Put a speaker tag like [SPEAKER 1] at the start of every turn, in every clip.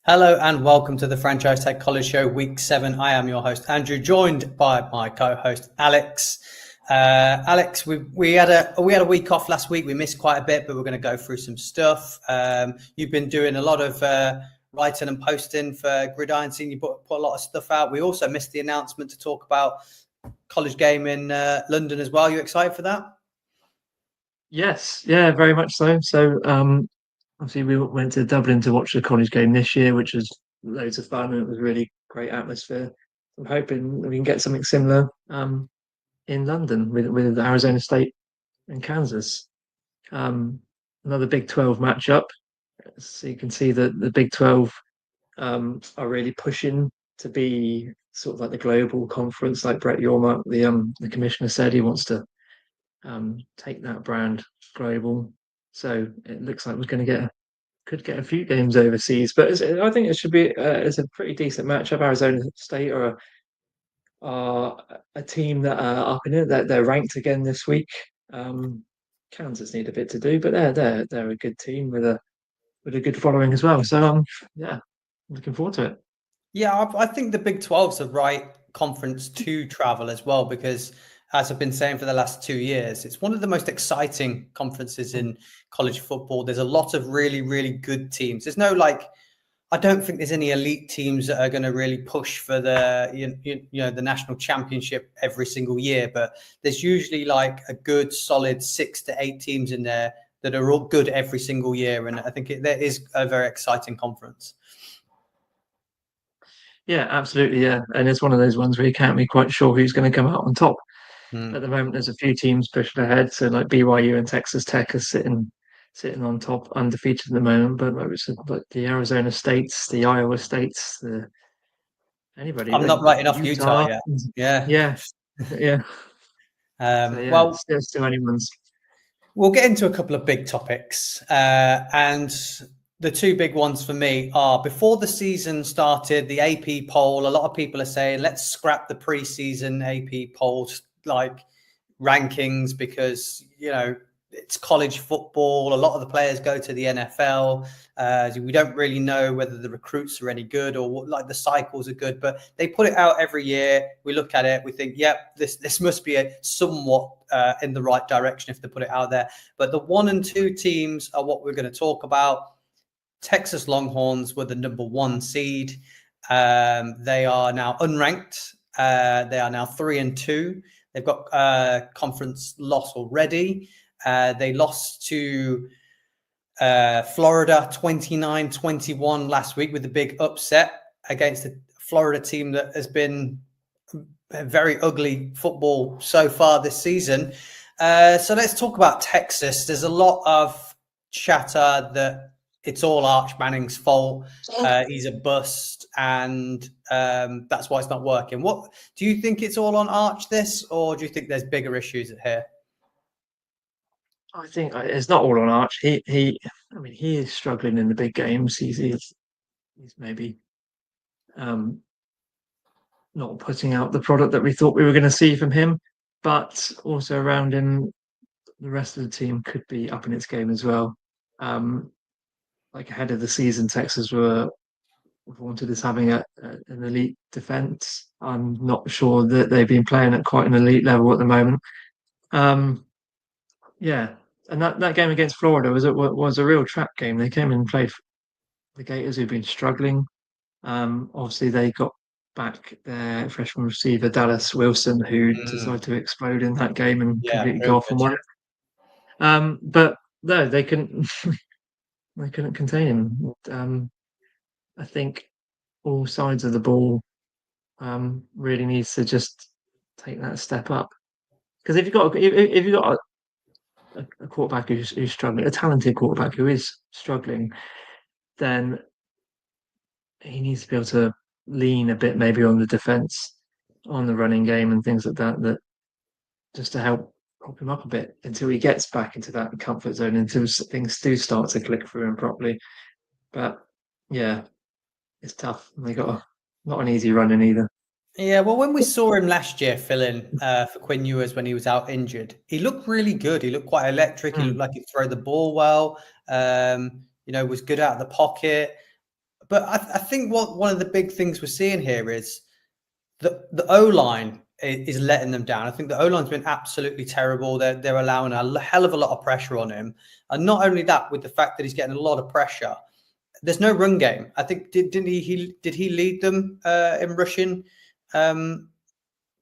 [SPEAKER 1] Hello and welcome to the Franchise Tag College Show, Week 7. I am your host, Andrew, joined by my co-host, Alex. Alex, we had a week off last week. We missed quite a bit, but we're going to go through some stuff. You've been doing a lot of writing and posting for Gridiron Scene. You put a lot of stuff out. We also missed the announcement to talk about college game in London as well. You excited for that?
[SPEAKER 2] Yes, yeah, very much so. Obviously, we went to Dublin to watch the college game this year, which was loads of fun and it was really great atmosphere. I'm hoping we can get something similar in London with Arizona State and Kansas. Another Big 12 matchup. So you can see that the Big 12 are really pushing to be sort of like the global conference, like Brett Yormark, the commissioner, said he wants to take that brand global. So it looks like we're could get a few games overseas, but I think it should be it's a pretty decent matchup. Arizona State are a team that are up in it. They're ranked again this week. Kansas need a bit to do, but they're a good team with a good following as well. So yeah, I'm looking forward to it.
[SPEAKER 1] Yeah, I think the Big 12's the right conference to travel as well, because as I've been saying for the last 2 years, it's one of the most exciting conferences in college football. There's a lot of really, really good teams. There's no I don't think there's any elite teams that are going to really push for the national championship every single year, but there's usually like a good solid 6 to 8 teams in there that are all good every single year. And I think that is a very exciting conference.
[SPEAKER 2] Yeah, absolutely. Yeah, and it's one of those ones where you can't be quite sure who's going to come out on top.
[SPEAKER 1] Mm.
[SPEAKER 2] At the moment, there's a few teams pushing ahead. So like BYU and Texas Tech are sitting on top, undefeated at the moment. But like the Arizona States, the Iowa States, the anybody,
[SPEAKER 1] I'm
[SPEAKER 2] like
[SPEAKER 1] not writing off Utah
[SPEAKER 2] Utah.
[SPEAKER 1] yet. Yeah.
[SPEAKER 2] Yeah, yeah. So yeah,
[SPEAKER 1] Well,
[SPEAKER 2] it's still anyone's.
[SPEAKER 1] we'll get into a couple of big topics. And the two big ones for me are, before the season started, the AP poll. A lot of people are saying, let's scrap the preseason AP polls like rankings, because, it's college football. A lot of the players go to the NFL. We don't really know whether the recruits are any good or like the cycles are good, but they put it out every year. We look at it, we think, yep, this must be a somewhat in the right direction if they put it out there. But the 1 and 2 teams are what we're going to talk about. Texas Longhorns were the number 1 seed. They are now unranked. They are now 3 and 2. They've got a conference loss already. They lost to Florida 29-21 last week with a big upset against the Florida team that has been very ugly football so far this season. So let's talk about Texas. There's a lot of chatter that it's all Arch Manning's fault. He's a bust, and that's why it's not working. What do you think? It's all on Arch, this, or do you think there's bigger issues here?
[SPEAKER 2] I think it's not all on Arch. He is struggling in the big games. He's maybe not putting out the product that we thought we were going to see from him, but also around him, the rest of the team could be up in its game as well. Like ahead of the season, Texas were wanted as having an elite defense. I'm not sure that they've been playing at quite an elite level at the moment. Yeah, and that game against Florida was a real trap game. They came in and played the Gators, who've been struggling. Obviously, they got back their freshman receiver Dallas Wilson, who decided to explode in that game and completely go off and won it. But no, they couldn't. They couldn't contain him. I think all sides of the ball really needs to just take that step up. Because if you've got a quarterback who's struggling, a talented quarterback who is struggling, then he needs to be able to lean a bit maybe on the defense, on the running game and things like that just to help prop him up a bit until he gets back into that comfort zone, until things do start to click through him properly. But yeah, it's tough. They got not an easy running either.
[SPEAKER 1] Yeah, well, when we saw him last year filling for Quinn Ewers when he was out injured, he looked really good. He looked quite electric. He looked like he'd throw the ball well. Was good out of the pocket. but I think one of the big things we're seeing here is the O-line is letting them down. I think the O-line's been absolutely terrible. They're allowing a hell of a lot of pressure on him. And not only that, with the fact that he's getting a lot of pressure, there's no run game. I think did he lead them in rushing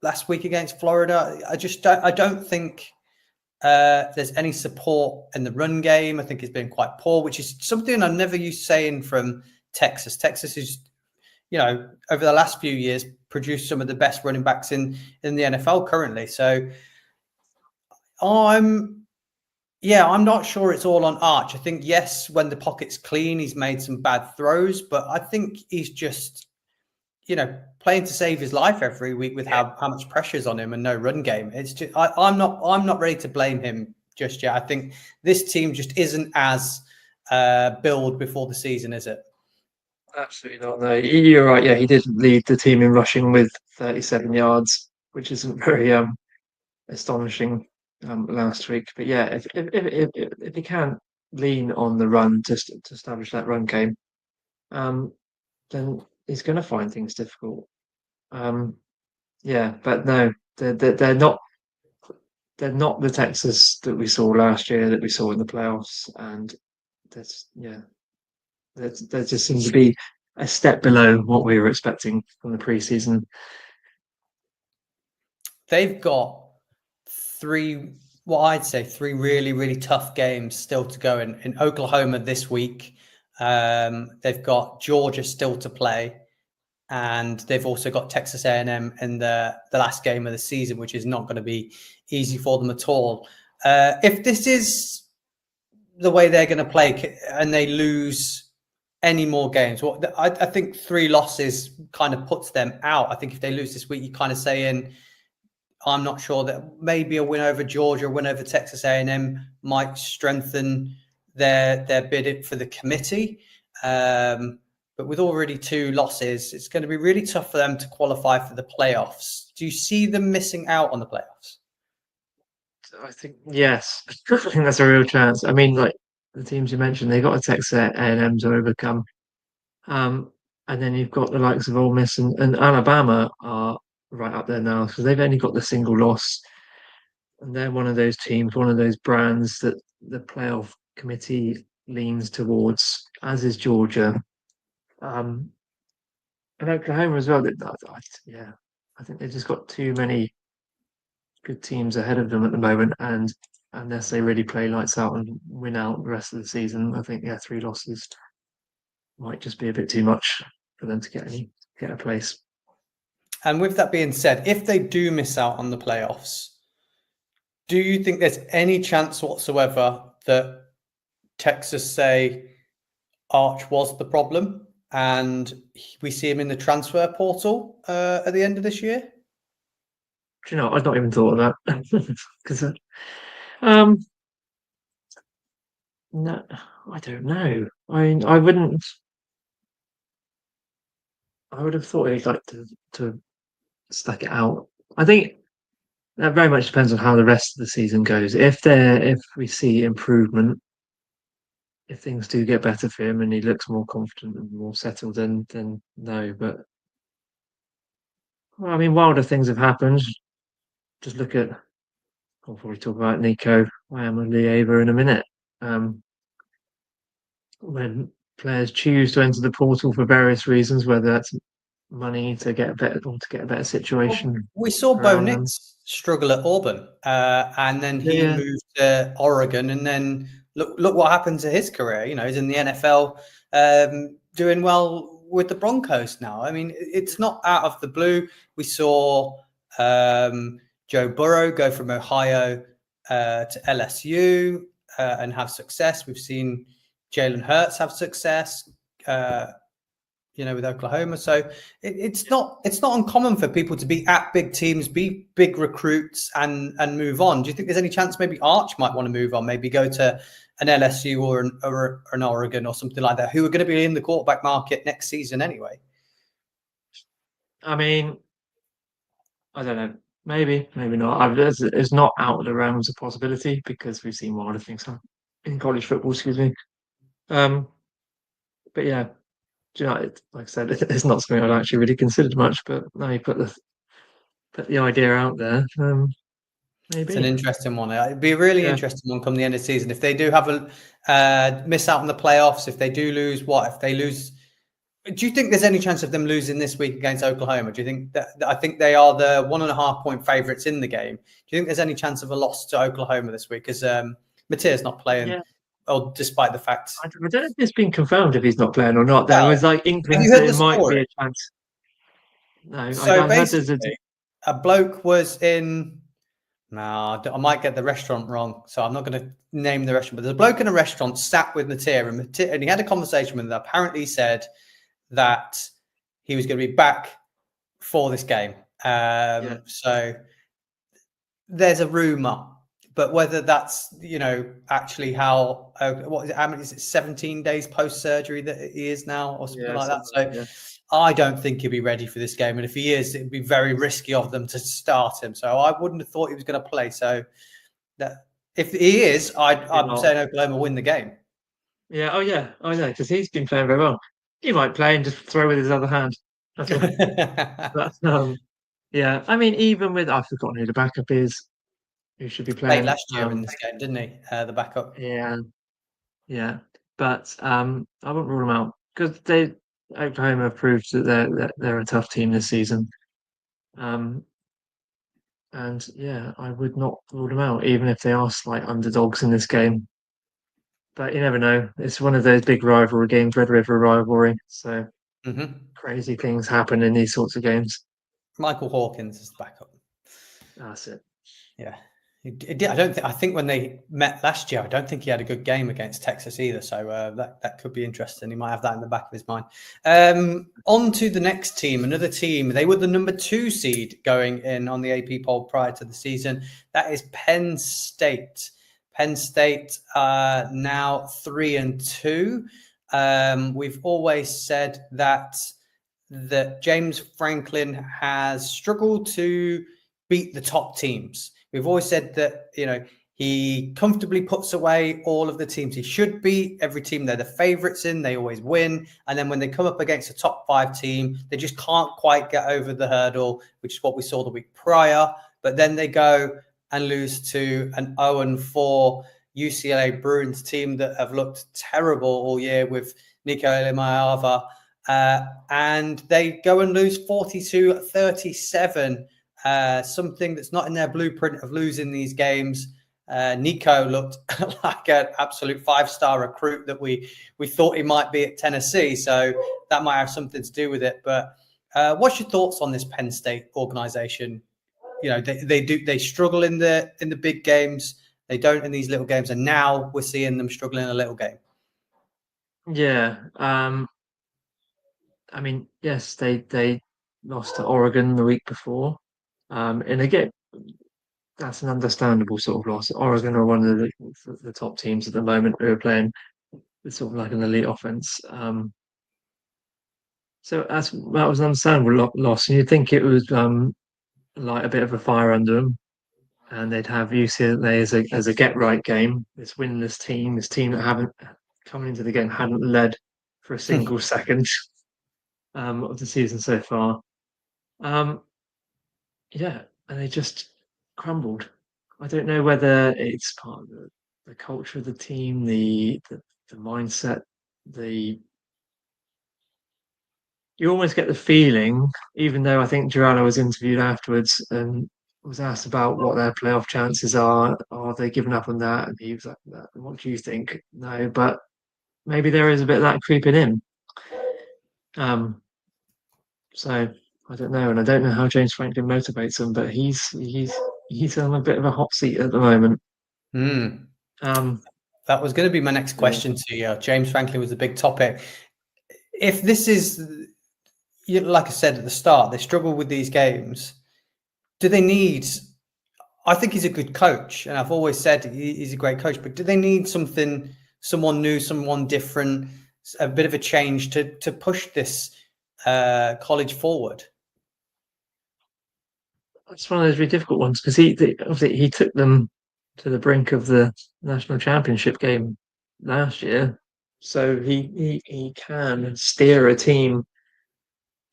[SPEAKER 1] last week against Florida? I don't think there's any support in the run game. I think it's been quite poor, which is something I'm never used to saying from Texas. Texas is, over the last few years, produced some of the best running backs in the NFL currently. So I'm not sure it's all on Arch. I think, yes, when the pocket's clean, he's made some bad throws, but I think he's just, playing to save his life every week with how much pressure's on him and no run game. It's just, I'm not ready to blame him just yet. I think this team just isn't as built before the season, is it?
[SPEAKER 2] Absolutely not. No, you're right. Yeah, he did lead the team in rushing with 37 yards, which isn't very astonishing last week. But yeah, if he can't lean on the run to establish that run game, then he's going to find things difficult. Yeah, but no, they're not. They're not the Texas that we saw last year, that we saw in the playoffs, and there just seems to be a step below what we were expecting from the preseason.
[SPEAKER 1] They've got three really, really tough games still to go in Oklahoma this week. They've got Georgia still to play, and they've also got Texas A&M in the last game of the season, which is not going to be easy for them at all. If this is the way they're going to play and they lose any more games, I think 3 losses kind of puts them out. I think if they lose this week, you're kind of saying, I'm not sure that maybe a win over Georgia, a win over Texas A&M might strengthen their bid for the committee. But with already 2 losses, it's going to be really tough for them to qualify for the playoffs. Do you see them missing out on the playoffs?
[SPEAKER 2] I think, yes. I think that's a real chance. I mean, like the teams you mentioned, they got a Texas A&M to overcome. And then you've got the likes of Ole Miss and Alabama are right up there now because they've only got the single loss. And they're one of those teams, one of those brands that the playoff committee leans towards, as is Georgia. And Oklahoma as well. I think they've just got too many good teams ahead of them at the moment, and unless they really play lights out and win out the rest of the season, I think 3 losses might just be a bit too much for them to get a place.
[SPEAKER 1] And with that being said, if they do miss out on the playoffs, do you think there's any chance whatsoever that Texas say Arch was the problem and we see him in the transfer portal at the end of this year?
[SPEAKER 2] Do you know, I've not even thought of that. Because no, I don't know. I mean, I would have thought he'd like to stack it out. I think that very much depends on how the rest of the season goes. If we see improvement, if things do get better for him and he looks more confident and more settled, then no. But well, I mean, wilder things have happened. Just look at. I'll probably talk about Nico Lieva in a minute. When players choose to enter the portal for various reasons, whether that's money to get a better situation.
[SPEAKER 1] Well, we saw Bo Nix struggle at Auburn, and then he moved to Oregon, and then look what happened to his career. He's in the NFL, doing well with the Broncos now. I mean, it's not out of the blue. We saw Joe Burrow go from Ohio to LSU and have success. We've seen Jalen Hurts have success, with Oklahoma. So it's not uncommon for people to be at big teams, be big recruits, and move on. Do you think there's any chance maybe Arch might want to move on, maybe go to an LSU or an Oregon or something like that, who are going to be in the quarterback market next season anyway?
[SPEAKER 2] I mean, I don't know. Maybe not. It's not out of the realms of possibility because we've seen wilder things happen in college football. Excuse me. But yeah, Do you know, like I said, it's not something I'd actually really considered much, but now you put the idea out there,
[SPEAKER 1] It's an
[SPEAKER 2] maybe.
[SPEAKER 1] interesting one. It'd be a really
[SPEAKER 2] Yeah.
[SPEAKER 1] interesting one come the end of the season. If they do have a miss out on the playoffs, if they do lose, what if they lose? Do you think there's any chance of them losing this week against Oklahoma? Do you think that I think they are the 1.5 point favourites in the game? Do you think there's any chance of a loss to Oklahoma this week? Because Matea's not playing,
[SPEAKER 2] Yeah.
[SPEAKER 1] or despite the fact.
[SPEAKER 2] I don't know if it's been confirmed if he's not playing or not. There
[SPEAKER 1] Well,
[SPEAKER 2] was like
[SPEAKER 1] have you
[SPEAKER 2] inklings that
[SPEAKER 1] heard the
[SPEAKER 2] it might be
[SPEAKER 1] story?
[SPEAKER 2] a chance. No,
[SPEAKER 1] So
[SPEAKER 2] I heard there's a.
[SPEAKER 1] basically, a bloke was in. No, I might get the restaurant wrong, so I'm not going to name the restaurant. But there's a bloke in a restaurant sat with Matia, and he had a conversation with him. Apparently, he said that he was going to be back for this game.
[SPEAKER 2] Yeah.
[SPEAKER 1] So there's a rumor, but whether that's actually how what is it? How many is it? 17 days post surgery that he is now, or something
[SPEAKER 2] Yeah.
[SPEAKER 1] like that.
[SPEAKER 2] Something,
[SPEAKER 1] So
[SPEAKER 2] yeah.
[SPEAKER 1] I don't think he'll be ready for this game, and if he is, it'd be very risky of them to start him. So I wouldn't have thought he was going to play. So that if he is,
[SPEAKER 2] Probably
[SPEAKER 1] I'm
[SPEAKER 2] not.
[SPEAKER 1] saying Oklahoma win the game.
[SPEAKER 2] Yeah. Oh yeah. I know because he's been playing very well. He might play and just throw with his other hand. That's all. But yeah. I mean, even with I've forgotten who the backup is, who should be
[SPEAKER 1] Played
[SPEAKER 2] playing.
[SPEAKER 1] last year in this game, didn't he? The backup.
[SPEAKER 2] Yeah. Yeah. But I wouldn't rule them out because they Oklahoma have proved that they're a tough team this season. Um, and yeah, I would not rule them out, even if they are slight underdogs in this game. But you never know. It's one of those big rivalry games, Red River rivalry. So
[SPEAKER 1] Hmm.
[SPEAKER 2] crazy things happen in these sorts of games.
[SPEAKER 1] Michael Hawkins is the backup.
[SPEAKER 2] That's it.
[SPEAKER 1] Yeah. I don't think. I think when they met last year, I don't think he had a good game against Texas either. So that could be interesting. He might have that in the back of his mind. On to the next team, another team. They were the number 2 seed going in on the AP poll prior to the season. That is Penn State. Penn State now 3-2. We've always said that James Franklin has struggled to beat the top teams. We've always said that, he comfortably puts away all of the teams he should beat. Every team they're the favourites in, they always win. And then when they come up against a top 5 team, they just can't quite get over the hurdle, which is what we saw the week prior. But then they go and lose to an 0-4 UCLA Bruins team that have looked terrible all year with Nico Elimayava. And they go and lose 42-37. Something that's not in their blueprint of losing these games. Nico looked like an absolute 5-star recruit that we thought he might be at Tennessee. So that might have something to do with it. But what's your thoughts on this Penn State organization? They struggle in the big games. They don't in these little games. And now we're seeing them struggle in a little game.
[SPEAKER 2] Yeah. I mean, yes, they lost to Oregon the week before. And again, that's an understandable sort of loss. Oregon are one of the top teams at the moment who are playing with sort of like an elite offense. So that was an understandable loss, and you'd think it was like a bit of a fire under them, and they'd have UCLA as a get right game. This winless team, this team that haven't coming into the game hadn't led for a single second of the season so far. Yeah, and they just crumbled. I don't know whether it's part of the culture of the team, the mindset, the you almost get the feeling, even though I think Joanna was interviewed afterwards and was asked about what their playoff chances are they giving up on that? And he was like, what do you think? No, but maybe there is a bit of that creeping in. So I don't know, and I don't know how James Franklin motivates them, but he's on a bit of a hot seat at the moment.
[SPEAKER 1] Mm.
[SPEAKER 2] Um,
[SPEAKER 1] That was going to be my next question to you. James Franklin was a big topic. If this is, like I said at the start, they struggle with these games. Do they need? I think he's a good coach, and I've always said he's a great coach. But do they need someone new, someone different, a bit of a change to push this college forward?
[SPEAKER 2] It's one of those really difficult ones because obviously he took them to the brink of the national championship game last year. so he can steer a team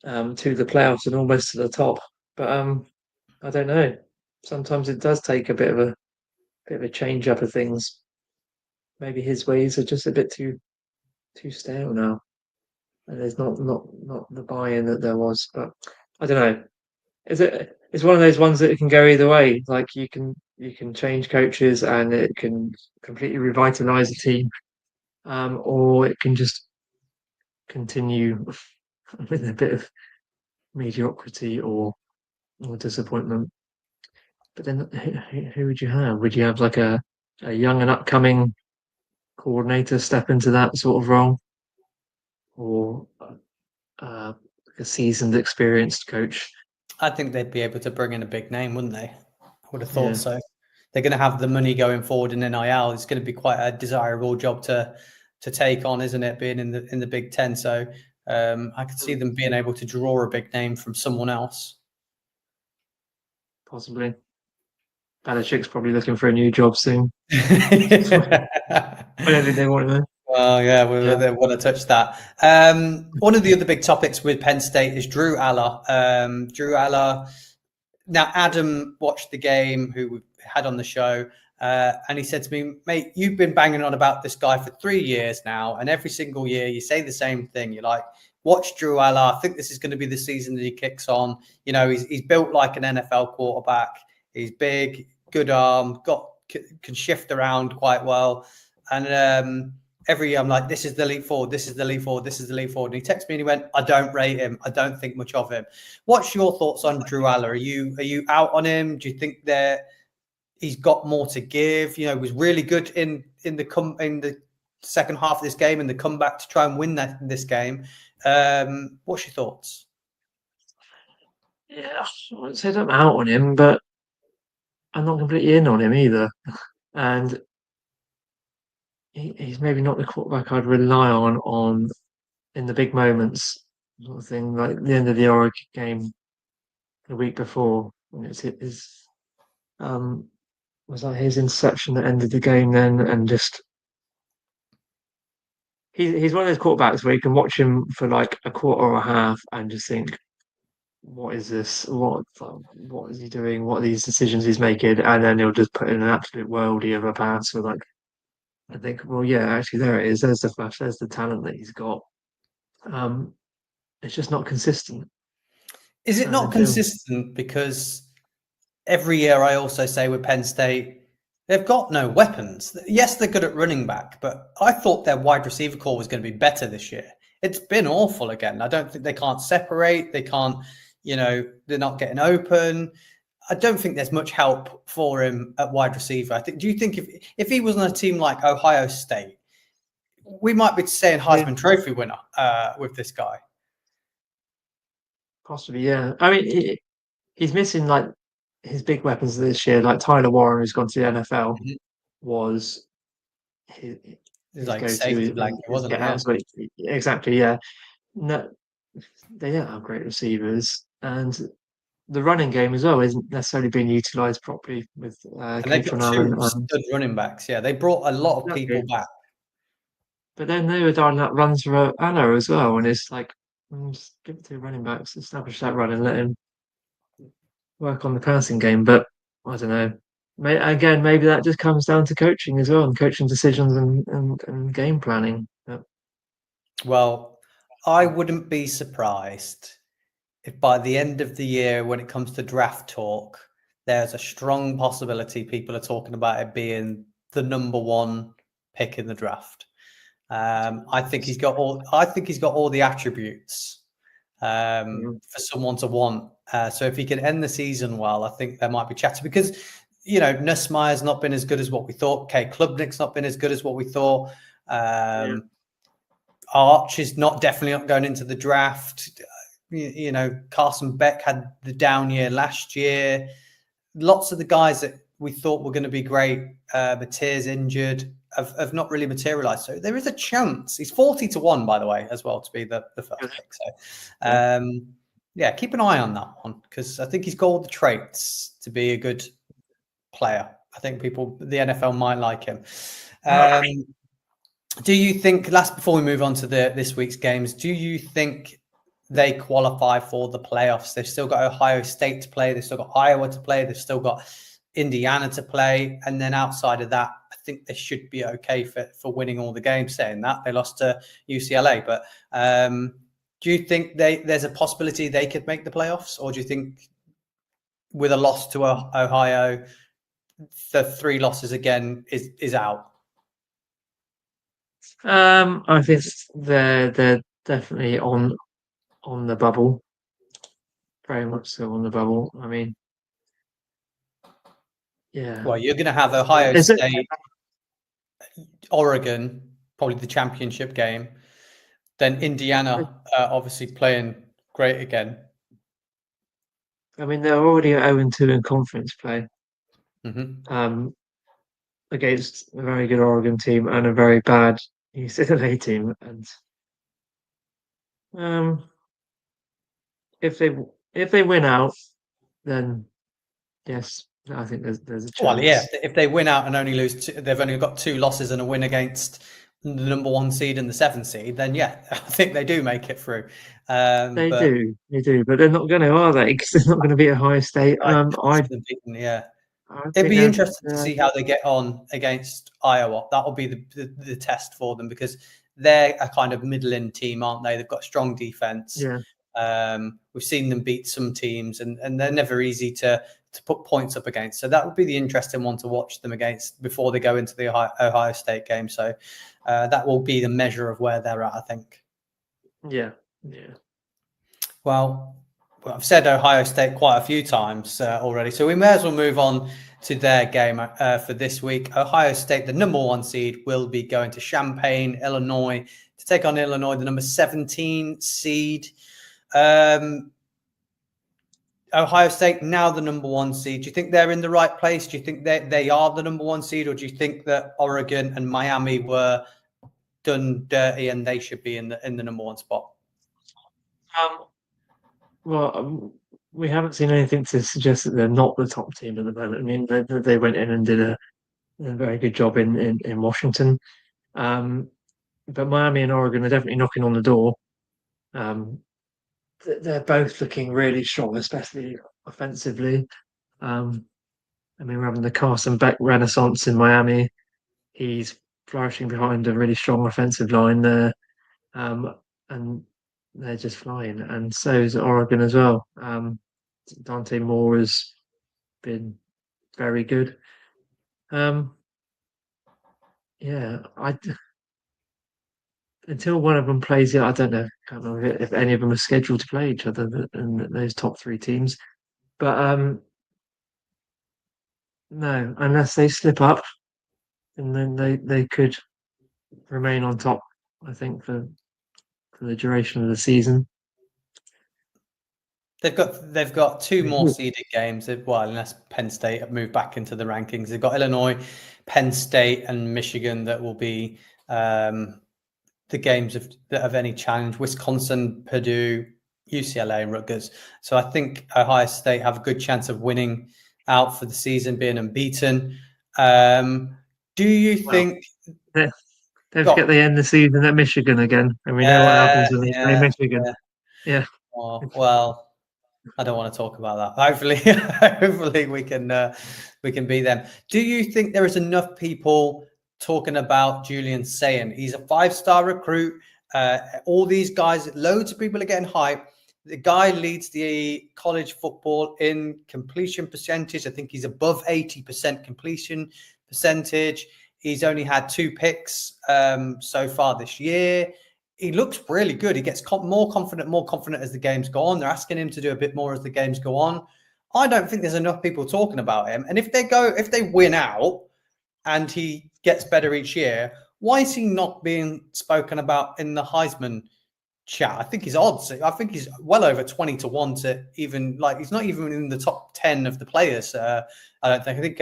[SPEAKER 2] to the playoffs and almost to the top. But I don't know. Sometimes it does take a bit of a change up of things. Maybe his ways are just a bit too stale now, and there's not the buy-in that there was. But I don't know. It's one of those ones that it can go either way. Like you can change coaches and it can completely revitalize a team, or it can just continue with a bit of mediocrity or disappointment. But then who would you have? Would you have like a young and upcoming coordinator step into that sort of role, or uh, a seasoned, experienced coach?
[SPEAKER 1] I think they'd be able to bring in a big name, wouldn't they? I would have thought
[SPEAKER 2] Yeah.
[SPEAKER 1] so. They're going to have the money going forward in NIL. It's going to be quite a desirable job to take on, isn't it? Being in the Big Ten, so I could see them being able to draw a big name from someone else.
[SPEAKER 2] Possibly. Belichick's probably looking for a new job soon. I don't think they want to.
[SPEAKER 1] Well, yeah, we
[SPEAKER 2] Yeah.
[SPEAKER 1] want to touch that. One of the other big topics with Penn State is Drew Aller. Drew Aller. Now, Adam watched the game, who we had on the show, and he said to me, mate, you've been banging on about this guy for 3 years now, and every single year you say the same thing. You're like, watch Drew Aller. I think this is going to be the season that he kicks on. You know, he's built like an NFL quarterback. He's big, good arm, can shift around quite well. And every year I'm like, this is the leap forward, this is the leap forward, this is the leap forward. And he texted me and he went, I don't rate him. I don't think much of him. What's your thoughts on Drew Aller? Are you out on him? Do you think that he's got more to give? You know, was really good in the second half of this game, in the comeback to try and win this game. What's your thoughts?
[SPEAKER 2] Yeah, I wouldn't say I'm out on him, but I'm not completely in on him either. And he's maybe not the quarterback I'd rely on in the big moments, sort of thing, like the end of the Oregon game the week before when it's his was that his interception that ended the game then, and just he's one of those quarterbacks where you can watch him for like a quarter or a half and just think, what is this? What is he doing? What are these decisions he's making? And then he'll just put in an absolute worldie of a pass with like, I think, well, yeah, actually there it is. There's the flash. There's the talent that he's got. Um, it's just not consistent.
[SPEAKER 1] Is it
[SPEAKER 2] And
[SPEAKER 1] not consistent because every year I also say with Penn State, they've got no weapons. Yes, they're good at running back, but I thought their wide receiver core was going to be better this year. It's been awful again. I don't think they can't separate. They can't, they're not getting open. I don't think there's much help for him at wide receiver. Do you think if he was on a team like Ohio State, we might be saying Heisman Trophy winner with this guy?
[SPEAKER 2] Possibly, yeah. I mean, he's missing like his big weapons this year, like Tyler Warren, who's gone to the NFL, was his
[SPEAKER 1] like
[SPEAKER 2] go-to.
[SPEAKER 1] Safety blanket, wasn't it?
[SPEAKER 2] Yeah. Exactly, yeah. No, they don't have great receivers, and the running game as well isn't necessarily being utilised properly with
[SPEAKER 1] and they've got two stud running backs. Yeah, they brought a lot of people back.
[SPEAKER 2] But then they were dialing up runs for Anna as well, and it's like, just give it to running backs, establish that run, and let him work on the passing game. But I don't know. Again, maybe that just comes down to coaching as well, and coaching decisions and game planning. But
[SPEAKER 1] well, I wouldn't be surprised if by the end of the year, when it comes to draft talk, there's a strong possibility people are talking about it being the number one pick in the draft. I think he's got all the attributes for someone to want. So if he can end the season well, I think there might be chatter because Nussmeier's not been as good as what we thought. Kay Klubnik's not been as good as what we thought. Arch is definitely not going into the draft. Carson Beck had the down year last year. Lots of the guys that we thought were going to be great, Mateer's injured, have not really materialized. So there is a chance. He's 40-1, by the way, as well, to be the first pick. So, keep an eye on that one because I think he's got all the traits to be a good player. I think the NFL might like him. Do you think, before we move on to this week's games, do you think they qualify for the playoffs? They've still got Ohio State to play. They've still got Iowa to play. They've still got Indiana to play. And then outside of that, I think they should be okay for winning all the games. Saying that, they lost to UCLA. But do you think there's a possibility they could make the playoffs? Or do you think with a loss to Ohio, the 3 losses again is out?
[SPEAKER 2] I think they're definitely on the bubble, very much so on the bubble. I mean, yeah.
[SPEAKER 1] Well, you're going to have Ohio State, Oregon, probably the championship game. Then Indiana, obviously playing great again.
[SPEAKER 2] I mean, they're already at 0-2 in conference play.
[SPEAKER 1] Mm-hmm.
[SPEAKER 2] Against a very good Oregon team and a very bad UCLA team, and if they win out, then yes, I think there's a chance.
[SPEAKER 1] Well, yeah, if they win out and only lose, they've only got 2 losses and a win against the number 1 seed and the 7th seed. Then yeah, I think they do make it through.
[SPEAKER 2] They do, but they're not going to, are they? Because they're not going to be Ohio State.
[SPEAKER 1] Yeah.
[SPEAKER 2] I
[SPEAKER 1] It'd be
[SPEAKER 2] think
[SPEAKER 1] interesting to see how they get on against Iowa. That will be the test for them, because they're a kind of middling team, aren't they? They've got strong defense.
[SPEAKER 2] Yeah.
[SPEAKER 1] We've seen them beat some teams, and they're never easy to put points up against. So that would be the interesting one to watch them against before they go into the Ohio State game. So that will be the measure of where they're at, I think.
[SPEAKER 2] Yeah.
[SPEAKER 1] Well, I've said Ohio State quite a few times already, so we may as well move on to their game for this week. Ohio State, the number 1 seed, will be going to Champaign, Illinois, to take on Illinois, the number 17 seed. Ohio State, now the number 1 seed. Do you think they're in the right place? Do you think they are the number 1 seed, or do you think that Oregon and Miami were done dirty and they should be in the number 1 spot?
[SPEAKER 2] Well, we haven't seen anything to suggest that they're not the top team at the moment. I mean, they went in and did a very good job in Washington. But Miami and Oregon are definitely knocking on the door. They're both looking really strong, especially offensively. I mean, we're having the Carson Beck renaissance in Miami. He's flourishing behind a really strong offensive line there. And they're just flying. And so is Oregon as well. Dante Moore has been very good. Until one of them plays it, I don't know. Can't remember if any of them are scheduled to play each other in those top 3 teams. But no, unless they slip up, and then they could remain on top, I think, for the duration of the season.
[SPEAKER 1] They've got 2 more seeded games. Well, unless Penn State have moved back into the rankings, they've got Illinois, Penn State, and Michigan that will be the games of any challenge. Wisconsin, Purdue, UCLA, and Rutgers. So I think Ohio State have a good chance of winning out for the season, being unbeaten. Do you think
[SPEAKER 2] don't forget they end the season at Michigan again, and we know what happens when they play Michigan? Yeah.
[SPEAKER 1] Well, I don't want to talk about that. Hopefully we can beat them. Do you think there is enough people talking about Julian Sayin? He's a 5-star recruit. All these guys, loads of people are getting hyped. The guy leads the college football in completion percentage. I think he's above 80% completion percentage. He's only had 2 picks so far this year. He looks really good. He gets more confident as the games go on. They're asking him to do a bit more as the games go on. I don't think there's enough people talking about him. And if they win out and he gets better each year, why is he not being spoken about in the Heisman chat? I think his odds, I think he's well over 20-1 to even, like, he's not even in the top 10 of the players. I don't think. I think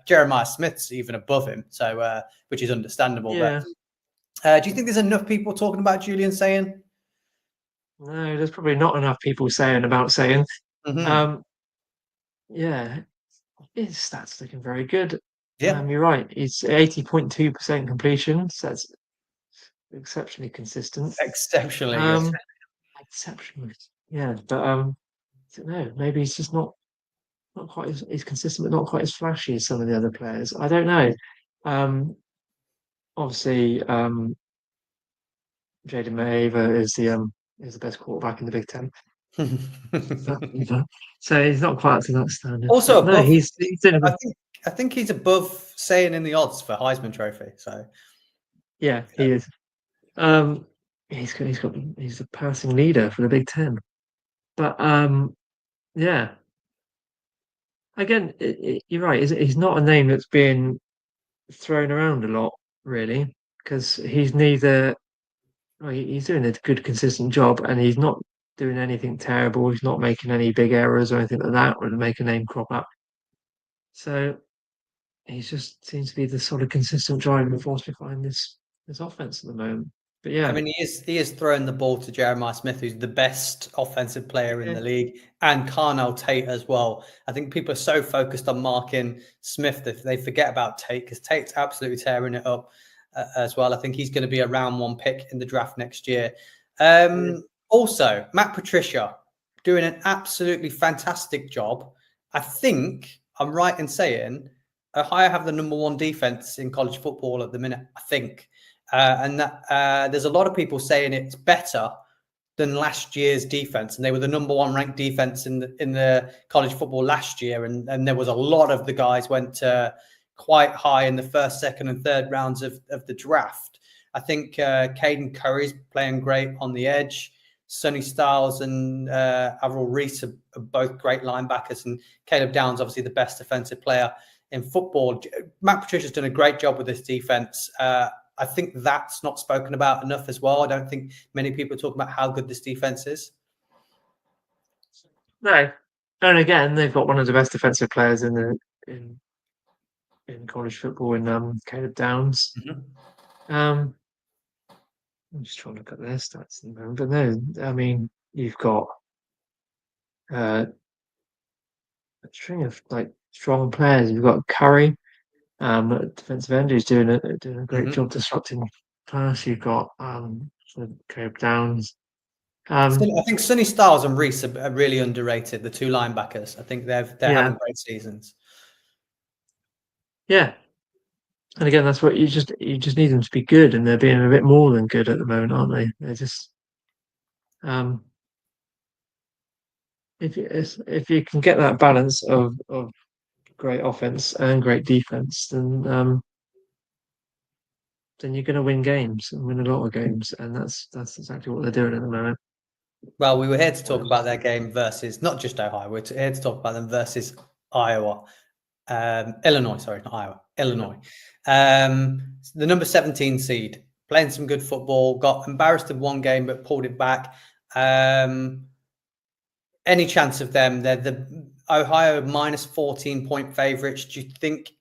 [SPEAKER 1] Jeremiah Smith's even above him, so which is understandable.
[SPEAKER 2] Yeah.
[SPEAKER 1] But do you think there's enough people talking about Julian Sayin?
[SPEAKER 2] No, there's probably not enough people saying about Sayin.
[SPEAKER 1] Mm-hmm.
[SPEAKER 2] Yeah, his stats looking very good.
[SPEAKER 1] Yeah,
[SPEAKER 2] you're right. It's 80.2% completion. So that's exceptionally consistent.
[SPEAKER 1] Exceptionally good.
[SPEAKER 2] Exceptionally, yeah. But I don't know. Maybe he's just not quite as he's consistent, but not quite as flashy as some of the other players. I don't know. Obviously, Jaden Mayeva is the best quarterback in the Big Ten. So he's not quite to that standard.
[SPEAKER 1] Also
[SPEAKER 2] But no,
[SPEAKER 1] above,
[SPEAKER 2] he's doing a
[SPEAKER 1] I
[SPEAKER 2] good.
[SPEAKER 1] think he's above saying in the odds for Heisman Trophy. So
[SPEAKER 2] Yeah, he is. Um, he's the passing leader for the Big Ten. But yeah, again, you're right. He's not a name that's been thrown around a lot, really, because he's neither. Well, he's doing a good, consistent job, and he's not doing anything terrible. He's not making any big errors or anything like that, or to make a name crop up. So he just seems to be the sort of consistent driving force behind this offense at the moment. But
[SPEAKER 1] I
[SPEAKER 2] yeah,
[SPEAKER 1] mean, he is throwing the ball to Jeremiah Smith, who's the best offensive player in
[SPEAKER 2] yeah,
[SPEAKER 1] the league, and Carnell Tate as well. I think people are so focused on marking Smith that they forget about Tate, because Tate's absolutely tearing it up as well. I think he's going to be a round 1 pick in the draft next year. Also, Matt Patricia doing an absolutely fantastic job. I think I'm right in saying Ohio have the number 1 defense in college football at the minute, I think. And that there's a lot of people saying it's better than last year's defense, and they were the number 1 ranked defense in the college football last year, and there was a lot of the guys went quite high in the first, second, and third rounds of the draft. I think Caden Curry's playing great on the edge. Sonny Styles and Avril Reese are both great linebackers, and Caleb Downs obviously the best defensive player in football. Matt Patricia's done a great job with this defense. I think that's not spoken about enough as well. I don't think many people talk about how good this defense is.
[SPEAKER 2] no, and again, they've got one of the best defensive players in college football in Caleb Downs. I'm just trying to look at their stats at the moment, but no, I mean you've got a string of like strong players. You've got Curry, defensive end, who's doing a great job disrupting pass. You've got Caleb Downs.
[SPEAKER 1] I think Sonny Styles and Reese are really underrated. The 2 linebackers. I think they're having great seasons.
[SPEAKER 2] Yeah, and again, that's what you just need them to be good, and they're being a bit more than good at the moment, aren't they? They're just if you can get that balance of great offense and great defense, then you're going to win games and win a lot of games, and that's exactly what they're doing at the moment.
[SPEAKER 1] Well, we were here to talk about their game versus not just Ohio. We're here to talk about them versus Iowa, Illinois. Sorry, not Iowa, Illinois. The number 17 seed, playing some good football. Got embarrassed in 1 game, but pulled it back. Any chance of them? They're the Ohio minus 14-point favorites. Do you think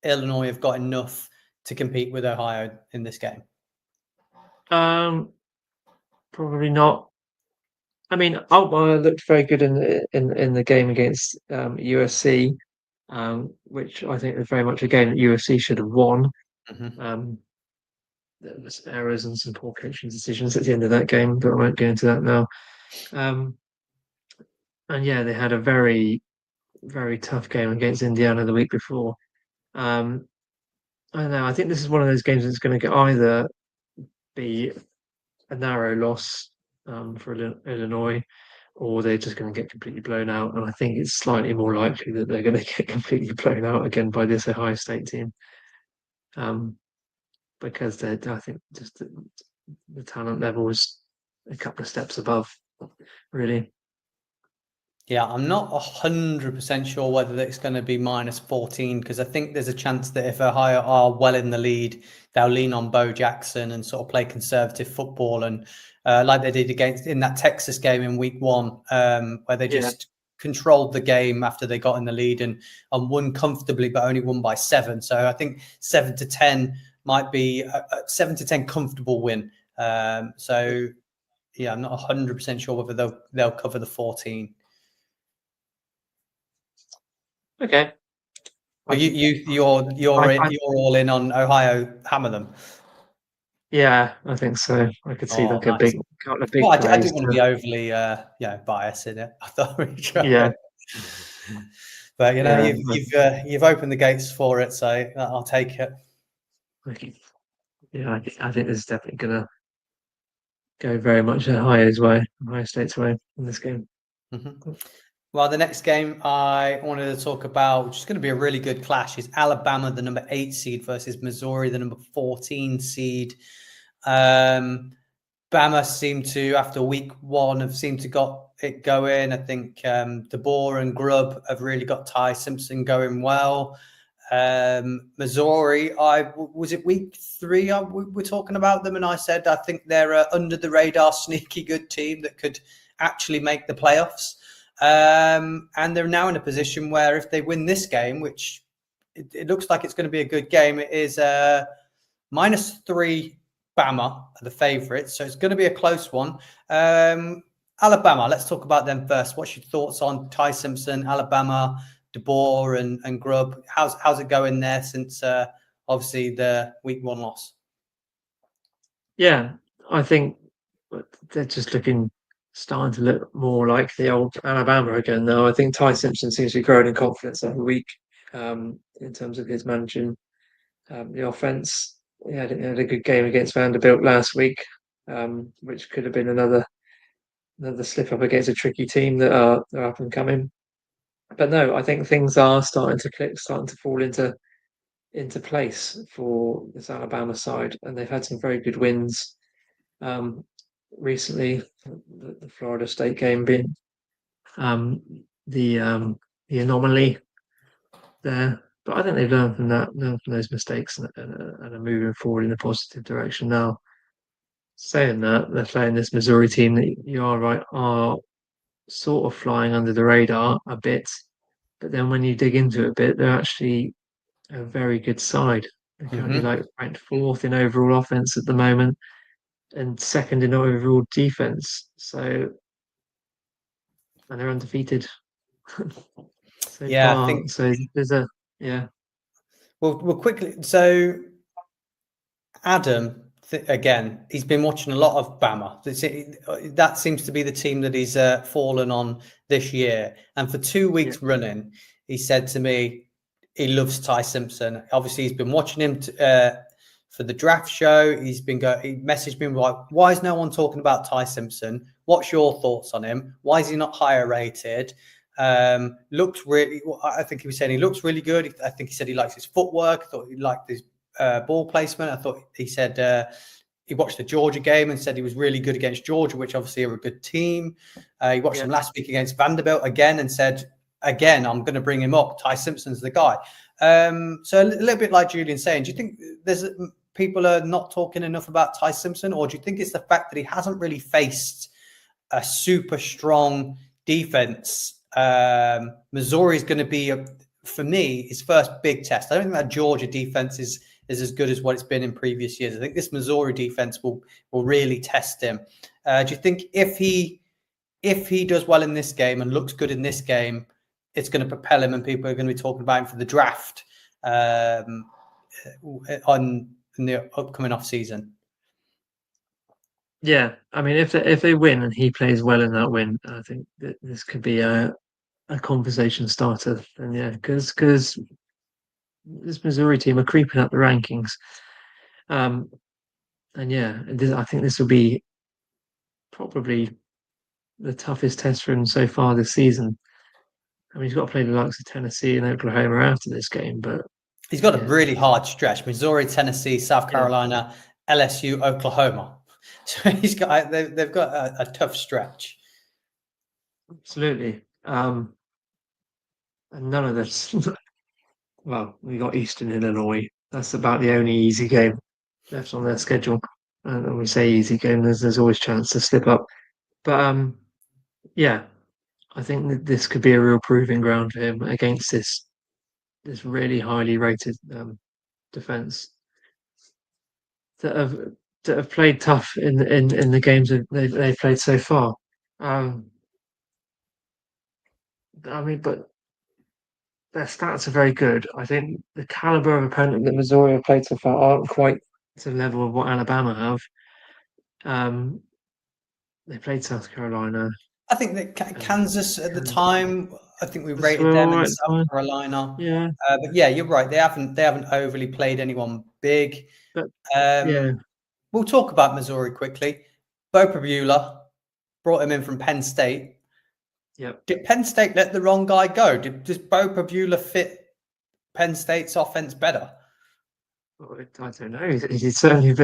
[SPEAKER 1] Illinois have got enough to compete with Ohio in this game?
[SPEAKER 2] Probably not. I mean, Altmaier looked very good in the game against USC, which I think was very much a game that USC should have won. There was errors and some poor coaching decisions at the end of that game, but I won't go into that now. And yeah, they had a very, very tough game against Indiana the week before. I don't know. I think this is one of those games that's going to either be a narrow loss for Illinois, or they're just going to get completely blown out. And I think it's slightly more likely that they're going to get completely blown out again by this Ohio State team, because I think just the talent level is a couple of steps above, really.
[SPEAKER 1] Yeah, I'm not 100% sure whether it's going to be minus 14, because I think there's a chance that if Ohio are well in the lead, they'll lean on Bo Jackson and sort of play conservative football, and like they did against in that Texas game in week 1, where they just controlled the game after they got in the lead and won comfortably, but only won by 7. So I think 7-10 might be a 7-10 comfortable win. So yeah, I'm not 100% sure whether they'll cover the 14.
[SPEAKER 2] Okay.
[SPEAKER 1] But you're all in on Ohio hammer them.
[SPEAKER 2] Yeah, I think so. I could see
[SPEAKER 1] Oh,
[SPEAKER 2] like a
[SPEAKER 1] nice.
[SPEAKER 2] big couple of
[SPEAKER 1] Well,
[SPEAKER 2] big
[SPEAKER 1] I
[SPEAKER 2] plays
[SPEAKER 1] didn't want to
[SPEAKER 2] to
[SPEAKER 1] be overly, biased in it. I thought we'd try
[SPEAKER 2] yeah,
[SPEAKER 1] it. But
[SPEAKER 2] yeah.
[SPEAKER 1] you've opened the gates for it, so I'll take it.
[SPEAKER 2] Yeah, I think this is definitely gonna go very much Ohio's way, Ohio State's way in this game.
[SPEAKER 1] Mhm. Well, the next game I wanted to talk about, which is going to be a really good clash, is Alabama, the number 8 seed, versus Missouri, the number 14 seed. Bama seemed to, after week one, have seemed to got it going. I think DeBoer and Grubb have really got Ty Simpson going well. Missouri, was it week 3 we were talking about them, and I said I think they're under the radar, sneaky good team that could actually make the playoffs. And they're now in a position where if they win this game, which it looks like it's going to be a good game, it is -3 Bama are the favourites, so it's going to be a close one. Alabama, let's talk about them first. What's your thoughts on Ty Simpson, Alabama, DeBoer, and Grubb? How's it going there since obviously the week 1 loss?
[SPEAKER 2] Yeah, I think they're just starting to look more like the old Alabama again now. I think Ty Simpson seems to be growing in confidence every week in terms of his managing the offense. He had a good game against Vanderbilt last week, which could have been another slip up against a tricky team that are up and coming. But no, I think things are starting to click, starting to fall into place for this Alabama side, and they've had some very good wins recently. The Florida State game being um, the um, the anomaly there, but I think they've learned from those mistakes, and are moving forward in a positive direction now. Saying that, they're playing this Missouri team that you are right are sort of flying under the radar a bit, but then when you dig into it a bit, they're actually a very good side. They're currently
[SPEAKER 1] Mm-hmm.
[SPEAKER 2] like ranked fourth in overall offense at the moment and second in overall defense. So, and they're undefeated so
[SPEAKER 1] Yeah, I
[SPEAKER 2] far.
[SPEAKER 1] think.
[SPEAKER 2] So there's a yeah,
[SPEAKER 1] Well, quickly. So Adam, again, he's been watching a lot of Bama. That seems to be the team that he's fallen on this year. And for 2 weeks
[SPEAKER 2] yeah,
[SPEAKER 1] running, he said to me he loves Ty Simpson. Obviously, he's been watching him for the draft show. He messaged me like, "Why is no one talking about Ty Simpson? What's your thoughts on him? Why is he not higher rated?" Looks really. I think he was saying he looks really good. I think he said he likes his footwork. I thought he liked his ball placement. I thought he said he watched the Georgia game and said he was really good against Georgia, which obviously are a good team. He watched
[SPEAKER 2] yeah.
[SPEAKER 1] them last week against Vanderbilt again and said, again, I'm going to bring him up. Ty Simpson's the guy. So a little bit like Julian's saying, do you think people are not talking enough about Ty Simpson, or do you think it's the fact that he hasn't really faced a super strong defense? Missouri is going to be, for me, his first big test. I don't think that Georgia defense is as good as what it's been in previous years. I think this Missouri defense will really test him. Do you think if he does well in this game and looks good in this game, it's going to propel him and people are going to be talking about him for the draft in the upcoming off season?
[SPEAKER 2] Yeah, I mean, if they win and he plays well in that win, I think that this could be a conversation starter. And yeah, because this Missouri team are creeping up the rankings. Um, and yeah, I think this will be probably the toughest test for him so far this season. I mean, he's got to play the likes of Tennessee and Oklahoma after this game, but
[SPEAKER 1] He's got a
[SPEAKER 2] yeah,
[SPEAKER 1] really hard stretch: Missouri, Tennessee, South
[SPEAKER 2] yeah,
[SPEAKER 1] Carolina, LSU, Oklahoma. So they've got a tough stretch.
[SPEAKER 2] absolutely. And none of this. Well, we got Eastern Illinois. That's about the only easy game left on their schedule. And when we say easy game, there's always chance to slip up. But yeah, I think that this could be a real proving ground for him against this really highly rated defense that have played tough in the games that they've played so far. Um, I mean, but their stats are very good. I think the caliber of opponent that Missouri have played so far aren't quite to the level of what Alabama have. They played South Carolina.
[SPEAKER 1] I think that Kansas at the
[SPEAKER 2] Kansas
[SPEAKER 1] time, I think we
[SPEAKER 2] was
[SPEAKER 1] rated
[SPEAKER 2] all
[SPEAKER 1] them, and
[SPEAKER 2] right.
[SPEAKER 1] South Carolina.
[SPEAKER 2] Yeah,
[SPEAKER 1] But yeah, you're right. They haven't overly played anyone big.
[SPEAKER 2] but yeah,
[SPEAKER 1] Um, we'll talk about Missouri quickly. Bo Prabula brought him in from Penn State.
[SPEAKER 2] yep.
[SPEAKER 1] Did Penn State let the wrong guy go? Does Bo Prabula fit Penn State's offense better?
[SPEAKER 2] Well, I don't know. He certainly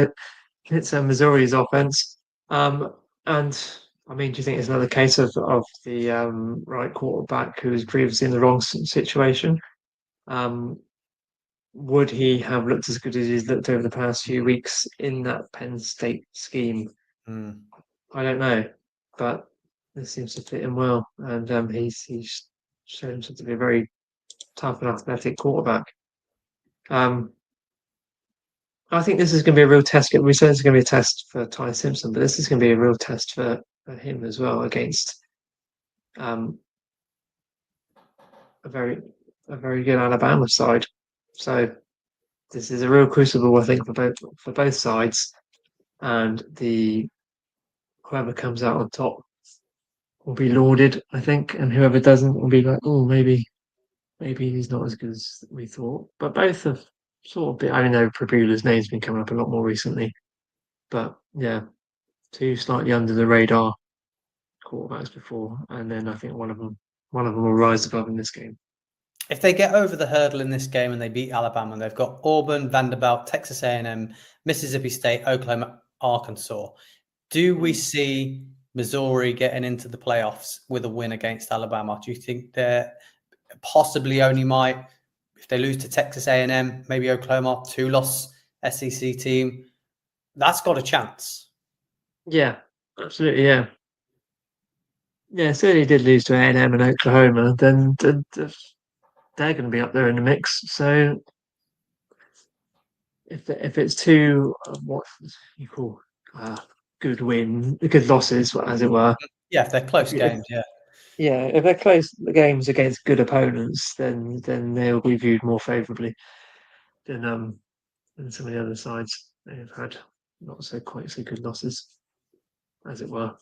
[SPEAKER 2] fits Missouri's offense. And I mean, do you think it's another case of the right quarterback who was previously in the wrong situation? Um, would he have looked as good as he's looked over the past few weeks in that Penn State scheme?
[SPEAKER 1] Hmm.
[SPEAKER 2] I don't know, but this seems to fit him well, and he's shown himself to be a very tough and athletic quarterback. Um, I think this is going to be a real test. We said it's going to be a test for Ty Simpson, but this is going to be a real test for him as well against um, a very a very good Alabama side. So this is a real crucible, I think, for both sides, and the whoever comes out on top will be lauded, I think, and whoever doesn't will be like, oh, maybe he's not as good as we thought. But both have sort of been. I know Prabula's name's been coming up a lot more recently, but yeah, two slightly under the radar quarterbacks before, and then I think one of them will rise above in this game.
[SPEAKER 1] If they get over the hurdle in this game and they beat Alabama, they've got Auburn, Vanderbilt, Texas A&M, Mississippi State, Oklahoma, Arkansas. Do we see Missouri getting into the playoffs with a win against Alabama? Do you think they're possibly only might, if they lose to Texas A&M, maybe Oklahoma, 2-loss SEC team, that's got a chance?
[SPEAKER 2] Yeah, absolutely. Yeah, yeah. So they did lose to A&M and Oklahoma. Then they're going to be up there in the mix. So if it's two what you call uh, good losses, as it were.
[SPEAKER 1] Yeah, if they're close games, yeah.
[SPEAKER 2] Yeah, if they're close games against good opponents, then they'll be viewed more favourably than some of the other sides. They've had not quite so good losses, as it were.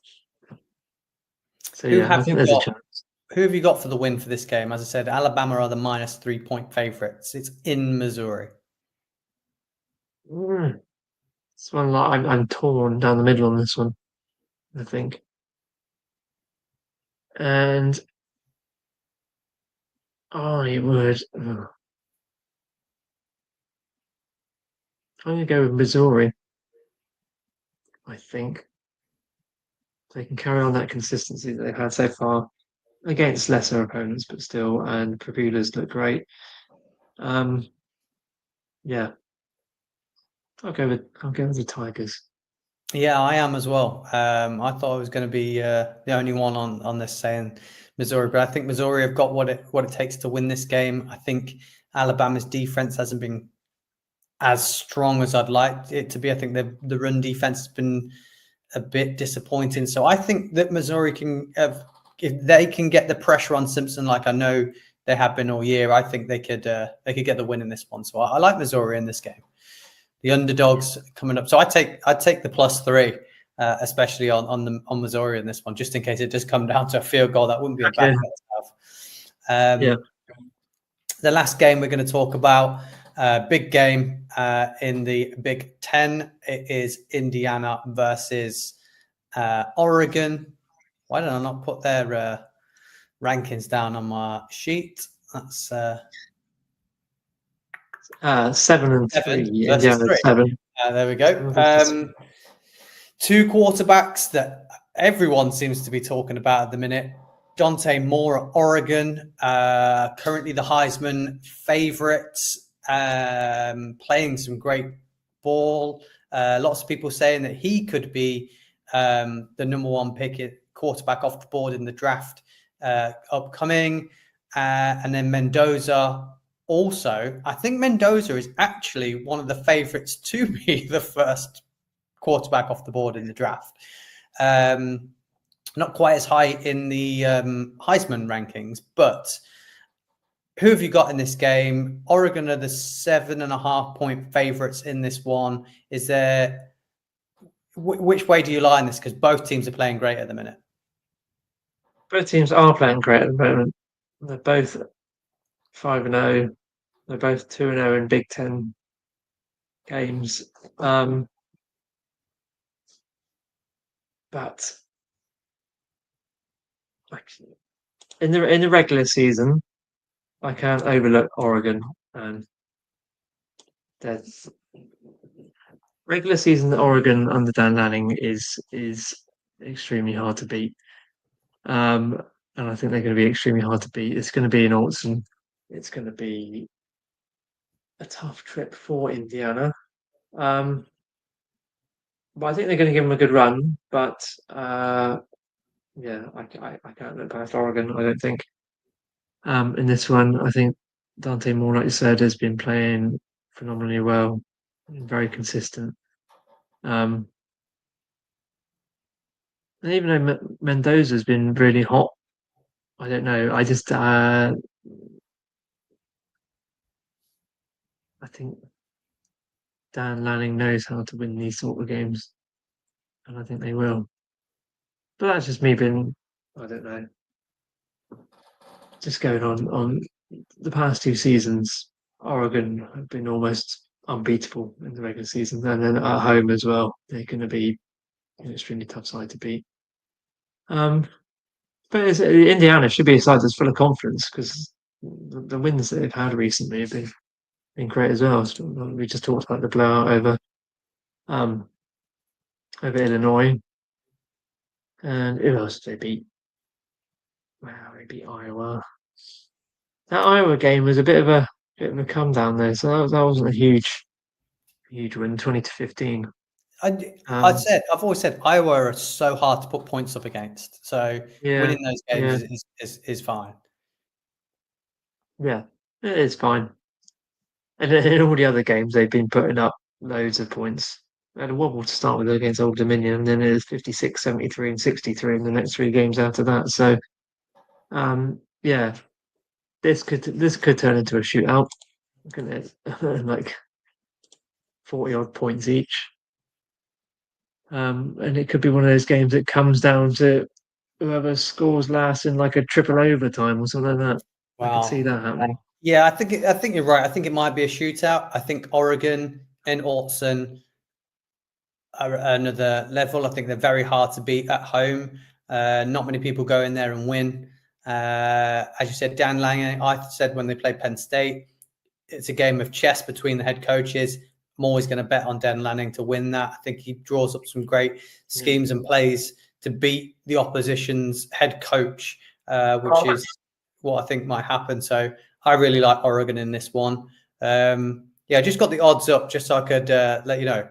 [SPEAKER 2] So
[SPEAKER 1] Who
[SPEAKER 2] yeah,
[SPEAKER 1] have
[SPEAKER 2] I think
[SPEAKER 1] you
[SPEAKER 2] there's a
[SPEAKER 1] got?
[SPEAKER 2] chance.
[SPEAKER 1] Who have you got for the win for this game? As I said, Alabama are the minus 3-point favorites. It's in Missouri.
[SPEAKER 2] Mm, This one, like, I'm torn down the middle on this one, I think, and I would. I'm going to go with Missouri. I think they can carry on that consistency that they've had so far against lesser opponents, but still, and Prabula's look great. Um, yeah, I'll go with the Tigers.
[SPEAKER 1] Yeah, I am as well. I thought I was going to be the only one on this saying Missouri, but I think Missouri have got what it takes to win this game. I think Alabama's defense hasn't been as strong as I'd like it to be. I think the run defense has been a bit disappointing. So I think that Missouri can have, if they can get the pressure on Simpson, like I know they have been all year, I think they could get the win in this one. So I like Missouri in this game. The underdogs coming up. So I'd take the +3, especially on Missouri in this one, just in case it does come down to a field goal. That wouldn't be a bad
[SPEAKER 2] Okay.
[SPEAKER 1] bet to have.
[SPEAKER 2] Yeah.
[SPEAKER 1] The last game we're going to talk about, big game in the Big Ten. It is Indiana versus Oregon. Why did I not put their rankings down on my sheet? That's
[SPEAKER 2] 7-3.
[SPEAKER 1] 7 versus
[SPEAKER 2] Indiana
[SPEAKER 1] 3.
[SPEAKER 2] 7.
[SPEAKER 1] There we go. Two quarterbacks that everyone seems to be talking about at the minute. Dante Moore at Oregon, currently the Heisman favorite, playing some great ball. Lots of people saying that he could be the number one pick quarterback off the board in the draft upcoming. And then Mendoza also. I think Mendoza is actually one of the favorites to be the first quarterback off the board in the draft. Not quite as high in the Heisman rankings, but Who have you got in this game? Oregon are the 7.5-point favorites in this one. Is there which way do you lie in this? Because both teams are playing great at the minute.
[SPEAKER 2] Both teams are playing great at the moment. They're both 5-0. They're both 2-0 in Big Ten games. But in the regular season, I can't overlook Oregon. There's regular season Oregon under Dan Lanning is extremely hard to beat. And I think they're going to be extremely hard to beat. It's going to be in Autzen. It's going to be a tough trip for Indiana. But I think they're going to give them a good run. But yeah, I can't look past Oregon, I don't think. In this one, I think Dante Moore, like you said, has been playing phenomenally well, very consistent. And even though Mendoza's been really hot, I don't know. I think Dan Lanning knows how to win these sort of games, and I think they will. But that's just me being, I don't know, just going on the past 2 seasons. Oregon have been almost unbeatable in the regular season, and then at home as well. They're going to be an extremely tough side to beat. But Indiana should be a side that's full of confidence because the wins that they've had recently have been great as well. So we just talked about the blowout over Illinois, and who else did they beat? Wow, they beat Iowa. That Iowa game was a bit of a come down there, so that wasn't a huge win, 20-15.
[SPEAKER 1] I've always said Iowa are so hard to put points up against. So winning those games is fine. Yeah,
[SPEAKER 2] it is fine. And in all the other games, they've been putting up loads of points. They had a wobble to start with against Old Dominion, and then it was 56, 73, and 63 in the next 3 games after that. So, yeah, this could turn into a shootout. Like 40-odd points each. And it could be one of those games that comes down to whoever scores last in like a triple overtime or something like that. Wow. I can see that happening.
[SPEAKER 1] Yeah, I think you're right. I think it might be a shootout. I think Oregon and Autzen are another level. I think they're very hard to beat at home. Not many people go in there and win. As you said, Dan Lanning, I said when they played Penn State, it's a game of chess between the head coaches. I'm always going to bet on Dan Lanning to win that. I think he draws up some great schemes and plays to beat the opposition's head coach, which is what I think might happen. So I really like Oregon in this one. I just got the odds up just so I could let you know.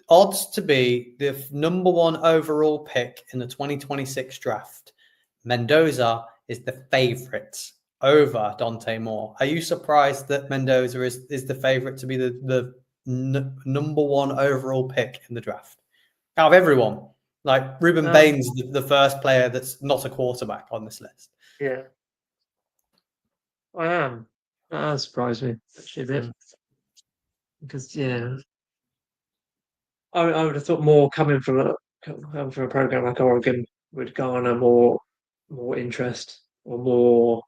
[SPEAKER 1] Odds to be the #1 overall pick in the 2026 draft. Mendoza is the favorite over Dante Moore. Are you surprised that Mendoza is the favorite to be the #1 overall pick in the draft? Out of everyone, like Ruben Baines, the first player that's not a quarterback on this list.
[SPEAKER 2] Yeah. I am. That surprised me actually a bit. Because I would have thought more coming from a program like Oregon would garner more interest or more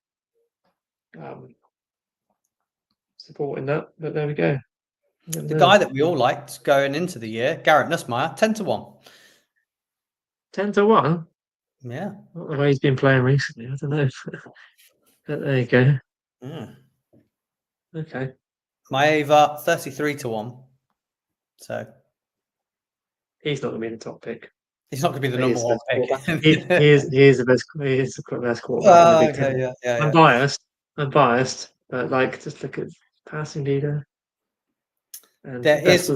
[SPEAKER 2] support in that. But there we go.
[SPEAKER 1] The guy that we all liked going into the year, Garrett Nussmeier, 10-1.
[SPEAKER 2] 10-1?
[SPEAKER 1] Yeah.
[SPEAKER 2] Not the way he's been playing recently. I don't know. But there you go. Okay.
[SPEAKER 1] Maeva, 33-1. So
[SPEAKER 2] he's not going to be the top pick.
[SPEAKER 1] He's not going to be the #1 pick.
[SPEAKER 2] he is the best. He is the best quarterback. I'm biased, but like just look at passing leader. And best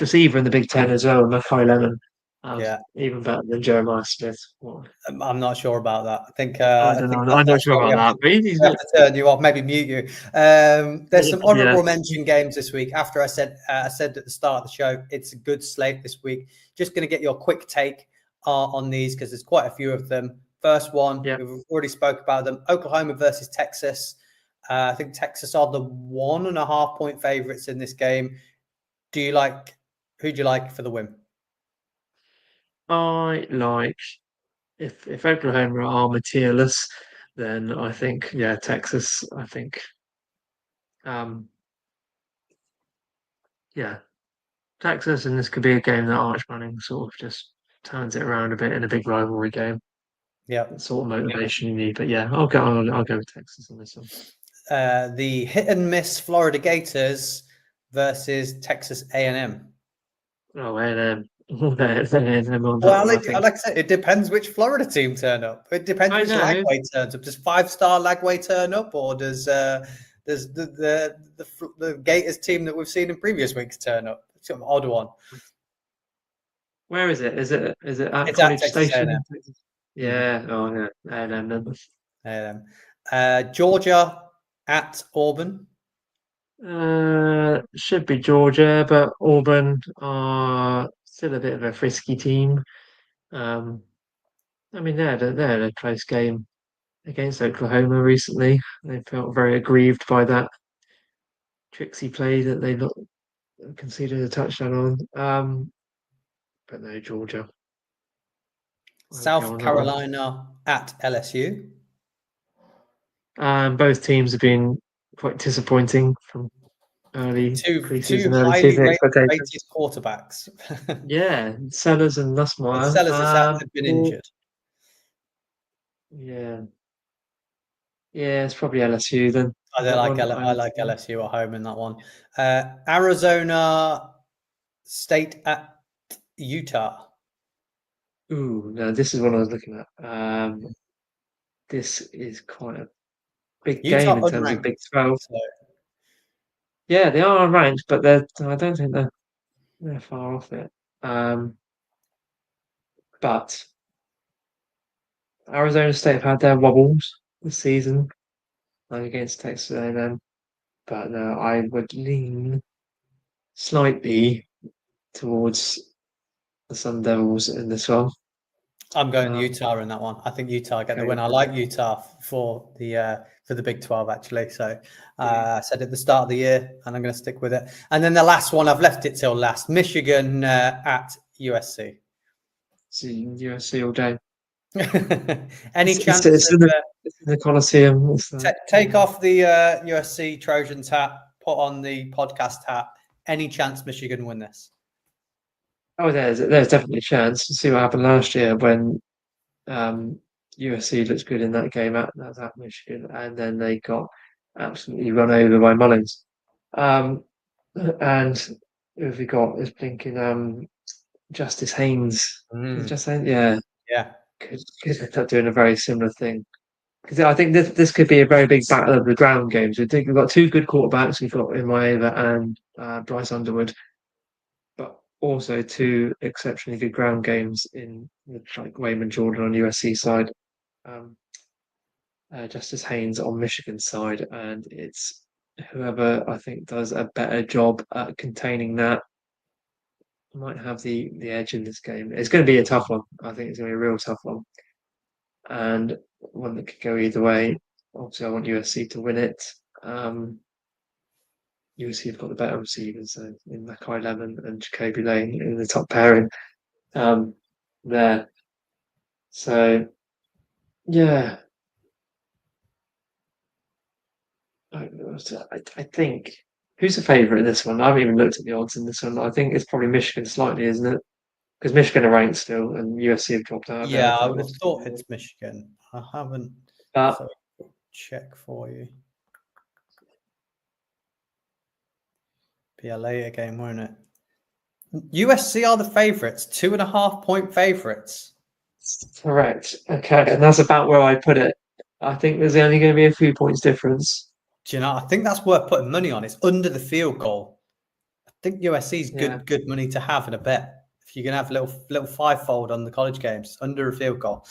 [SPEAKER 2] receiver in the Big Ten as well, Mackay Lemon. Even better than Jeremiah Smith.
[SPEAKER 1] I'm not sure about that. I think
[SPEAKER 2] I'm not sure about that.
[SPEAKER 1] He's have to turn you off, maybe mute you. There's some honourable mention games this week. After I said at the start of the show, it's a good slate this week. Just going to get your quick take on these because there's quite a few of them. First one,
[SPEAKER 2] Yeah.
[SPEAKER 1] we've already spoke about them. Oklahoma versus Texas. I think Texas are the 1.5 point favorites in this game. Who do you like for the win?
[SPEAKER 2] I like if Oklahoma are materialist, then I think Texas. I think um yeah Texas, and this could be a game that Arch Manning sort of just turns it around a bit in a big rivalry game.
[SPEAKER 1] Yeah.
[SPEAKER 2] That sort of motivation you need. But yeah, I'll go with Texas on this one.
[SPEAKER 1] The hit and miss Florida Gators versus Texas A&M.
[SPEAKER 2] Oh, A&M. A&M on that
[SPEAKER 1] Well,
[SPEAKER 2] one, I
[SPEAKER 1] like
[SPEAKER 2] think.
[SPEAKER 1] I said, it depends which Florida team turn up. It depends
[SPEAKER 2] I
[SPEAKER 1] which
[SPEAKER 2] know.
[SPEAKER 1] Lagway turns up. Does 5-star Lagway turn up, or does the Gators team that we've seen in previous weeks turn up? It's an odd one.
[SPEAKER 2] Where is it? Is it at
[SPEAKER 1] It's at
[SPEAKER 2] College
[SPEAKER 1] Texas
[SPEAKER 2] Station?
[SPEAKER 1] A&M.
[SPEAKER 2] Yeah. Oh, yeah. A&M then.
[SPEAKER 1] Georgia at Auburn.
[SPEAKER 2] Should be Georgia, but Auburn are still a bit of a frisky team. I mean, they had a close game against Oklahoma recently. They felt very aggrieved by that tricksy play that they not conceded a touchdown on. But no, Georgia. I'd go
[SPEAKER 1] South
[SPEAKER 2] on that one.
[SPEAKER 1] Carolina at LSU.
[SPEAKER 2] Both teams have been quite disappointing from early
[SPEAKER 1] Two
[SPEAKER 2] preseason, early
[SPEAKER 1] highly
[SPEAKER 2] season expectations.
[SPEAKER 1] rated quarterbacks.
[SPEAKER 2] Yeah, Sellers and Nussmeier.
[SPEAKER 1] Sellers has been injured.
[SPEAKER 2] Yeah, yeah, it's probably LSU then.
[SPEAKER 1] I like LSU at home in that one. Arizona State at Utah.
[SPEAKER 2] Ooh, no, this is what I was looking at. This is quite a big
[SPEAKER 1] Utah
[SPEAKER 2] game in terms of
[SPEAKER 1] unranked.
[SPEAKER 2] Big 12.
[SPEAKER 1] So
[SPEAKER 2] Yeah, they are ranked, but I don't think they're far off it. But Arizona State have had their wobbles this season, like against Texas A&M. But no, I would lean slightly towards the Sun Devils in this one.
[SPEAKER 1] I'm going Utah in that one. I think Utah get the win. I like Utah for the Big 12 actually. So I said at the start of the year, and I'm going to stick with it. And then the last one, I've left it till last. Michigan at USC.
[SPEAKER 2] See USC all day.
[SPEAKER 1] Any chance
[SPEAKER 2] It's
[SPEAKER 1] of
[SPEAKER 2] in the Coliseum.
[SPEAKER 1] take off the USC Trojans hat, put on the podcast hat? Any chance Michigan win this?
[SPEAKER 2] Oh, there's definitely a chance. See what happened last year when USC looked good in that game at Michigan, and then they got absolutely run over by Mullins. And who have we got? Is blinking Justice Haynes. Just saying, yeah, could end up doing a very similar thing. Because I think this could be a very big battle of the ground games. We think we've got two good quarterbacks. We've got Imaeva and Bryce Underwood, but also two exceptionally good ground games in like Wayman Jordan on USC side, Justice Haynes on Michigan side, and it's whoever I think does a better job at containing that might have the edge in this game. It's going to be a tough one. I think it's going to be a real tough one, and one that could go either way. Obviously, I want USC to win it. USC have got the better receivers in Mackay Lemon and Jacoby Lane in the top pairing there. So, yeah, I think who's the favourite in this one? I haven't even looked at the odds in this one. I think it's probably Michigan slightly, isn't it? Because Michigan are ranked still, and USC have dropped out.
[SPEAKER 1] Yeah, I would have thought it's Michigan. I haven't. So check for you. Be a later game, won't it? USC are the favourites, 2.5 point favourites.
[SPEAKER 2] Correct. Okay, and that's about where I put it. I think there's only going to be a few points difference.
[SPEAKER 1] Do you know? I think that's worth putting money on. It's under the field goal. I think USC is good money to have in a bet. If you can have a little fivefold on the college games, under a field goal.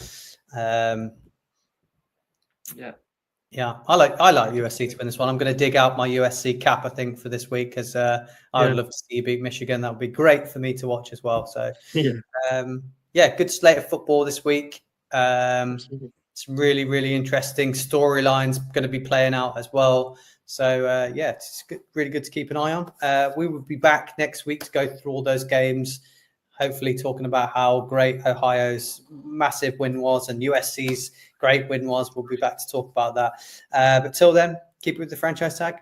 [SPEAKER 1] Yeah, I like USC to win this one. I'm going to dig out my USC cap, I think, for this week because I would love to see you beat Michigan. That would be great for me to watch as well. So, good slate of football this week. Some really, really interesting storylines going to be playing out as well. So, yeah, it's good, really good to keep an eye on. We will be back next week to go through all those games, hopefully talking about how great Ohio's massive win was and USC's great win was. We'll be back to talk about that. But till then, keep it with the franchise tag.